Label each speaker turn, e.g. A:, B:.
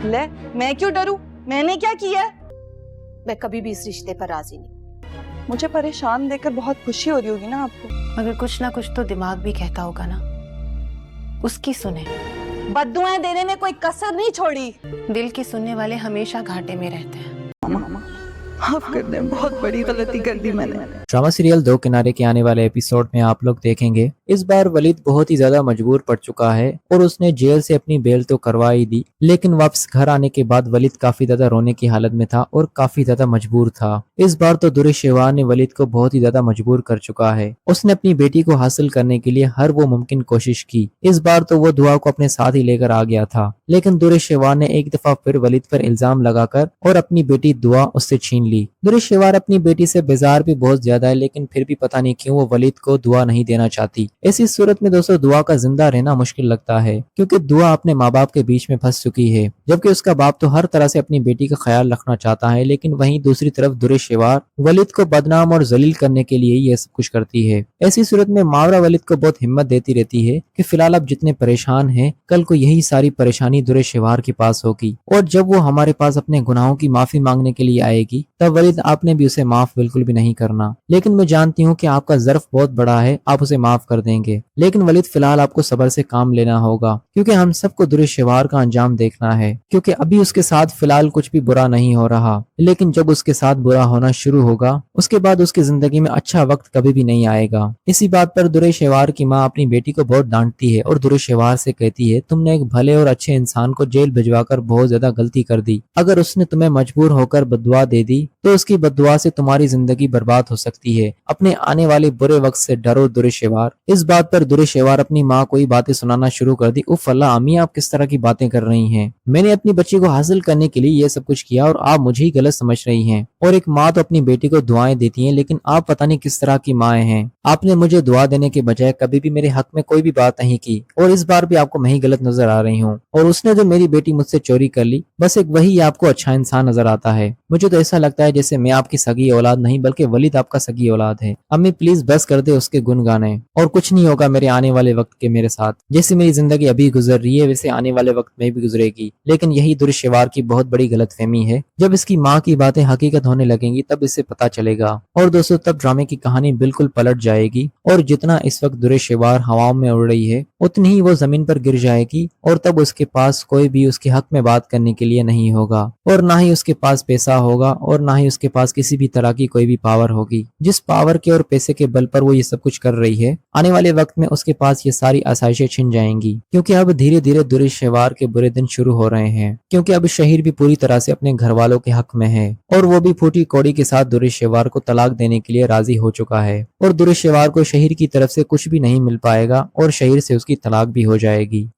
A: ले, मैं क्यों डरूं? मैंने क्या किया है?
B: मैं कभी भी इस रिश्ते पर राजी नहीं।
A: मुझे परेशान देखकर बहुत खुशी हो रही होगी ना आपको?
B: मगर कुछ ना कुछ तो दिमाग भी कहता होगा ना, उसकी सुने।
A: बद्दुआएं देने में कोई कसर नहीं छोड़ी।
B: दिल की सुनने वाले हमेशा घाटे में रहते हैं।
A: मामा, माफ कर दे, बहुत बड़ी गलती कर दी मैंने।
C: ड्रामा सीरियल दो किनारे के आने वाले एपिसोड में आप लोग देखेंगे इस बार वलीद बहुत ही ज्यादा मजबूर पड़ चुका है और उसने जेल से अपनी बेल तो करवा ही दी, लेकिन वापस घर आने के बाद वलीद काफी ज्यादा रोने की हालत में था और काफी ज्यादा मजबूर था। इस बार तो दुरेशेवार ने वलीद को बहुत ही ज्यादा मजबूर कर चुका है। उसने अपनी बेटी को हासिल करने के लिए हर वो मुमकिन कोशिश की। इस बार तो वो दुआ को अपने साथ ही लेकर आ गया था, लेकिन दुरेशेवार ने एक दफा फिर वलीद पर इल्जाम लगाकर और अपनी बेटी दुआ उससे छीन ली। दुरेशेवार अपनी बेटी से बेजार भी बहुत ज्यादा है, लेकिन फिर भी पता नहीं क्यों वो वलीद को दुआ नहीं देना चाहती। ऐसी सूरत में दोस्तों दुआ का जिंदा रहना मुश्किल लगता है, क्योंकि दुआ अपने माँ बाप के बीच में फंस चुकी है, जबकि उसका बाप तो हर तरह से अपनी बेटी का ख्याल रखना चाहता है। लेकिन वहीं दूसरी तरफ दुरेशेवार वलीद को बदनाम और जलील करने के लिए ये सब कुछ करती है। ऐसी सूरत में मावरा वलीद को बहुत हिम्मत देती रहती है कि फिलहाल आप जितने परेशान हैं, कल को यही सारी परेशानी दुरेशेवार के पास होगी, और जब वो हमारे पास अपने गुनाहों की माफी मांगने के लिए आएगी तब वलीद आपने भी उसे माफ बिल्कुल भी नहीं करना। लेकिन मैं जानती हूँ कि आपका ज़र्फ बहुत बड़ा है, आप उसे माफ कर देंगे, लेकिन वलीद फिलहाल आपको सब्र से काम लेना होगा, क्योंकि हम सबको दुरेशेवार का अंजाम देखना है। क्योंकि अभी उसके साथ फिलहाल कुछ भी बुरा नहीं हो रहा, लेकिन जब उसके साथ बुरा होना शुरू होगा उसके बाद उसकी जिंदगी में अच्छा वक्त कभी भी नहीं आएगा। इसी बात पर दुरेशेवार की माँ अपनी बेटी को बहुत डांटती है और दुरेशेवार से कहती है, तुमने एक भले और अच्छे इंसान को जेल भिजवाकर बहुत ज्यादा गलती कर दी। अगर उसने तुम्हें मजबूर होकर बद्दुआ दे दी तो उसकी बद्दुआ से तुम्हारी जिंदगी बर्बाद हो सकती है। अपने आने वाले बुरे वक्त से डरो दुरेशेवार। इस बात पर दुरेशेवार अपनी माँ को ही बातें सुनाना शुरू कर दी। उफ अल्लाह अम्मी, आप किस तरह की बातें कर रही हैं? मैंने अपनी बच्ची को हासिल करने के लिए ये सब कुछ किया और आप मुझे ही गलत समझ रही हैं। और एक माँ तो अपनी बेटी को दुआएं देती है, लेकिन आप पता नहीं किस तरह की माएँ हैं। आपने मुझे दुआ देने के बजाय कभी भी मेरे हक में कोई भी बात नहीं की, और इस बार भी आपको मैं ही गलत नजर आ रही हूँ। और उसने जो मेरी बेटी मुझसे चोरी कर ली, बस एक वही आपको अच्छा इंसान नजर आता है। मुझे तो ऐसा लगता है जैसे मैं आपकी सगी औलाद नहीं बल्कि वलीद आपका सगी औलाद है। अम्मी प्लीज बस कर दे उसके गुन गाने, और कुछ नहीं होगा मेरे आने वाले वक्त के मेरे साथ। जैसे मेरी जिंदगी अभी गुजर रही है वैसे आने वाले वक्त में भी गुजरेगी। लेकिन यही दुरेशेवार की बहुत बड़ी गलतफहमी है। जब इसकी माँ की बातें हकीकत होने लगेंगी तब इसे पता चलेगा, और दोस्तों तब ड्रामे की कहानी बिल्कुल पलट जाएगी। और जितना इस वक्त दुरेशेवार हवाओं में उड़ रही है उतनी ही वो जमीन पर गिर जाएगी, और तब उसके पास कोई भी उसके हक में बात करने के लिए नहीं होगा, और ना ही उसके पास पैसा होगा, और ना ही उसके पास किसी भी तरह की कोई भी पावर होगी। जिस पावर के और पैसे के बल पर वो ये सब कुछ कर रही है, आने वाले वक्त में उसके पास ये सारी आसाइशें छिन जाएंगी। क्योंकि अब धीरे धीरे दुरेशेवार के बुरे दिन शुरू हो रहे हैं, क्योंकि अब शहीर भी पूरी तरह से अपने घर वालों के हक में है, और वो भी फूटी कौड़ी के साथ दुरेशेवार को तलाक देने के लिए राजी हो चुका है। और दुरेशेवार को शहीर की तरफ से कुछ भी नहीं मिल पाएगा और शहीर से उसकी तलाक भी हो जाएगी।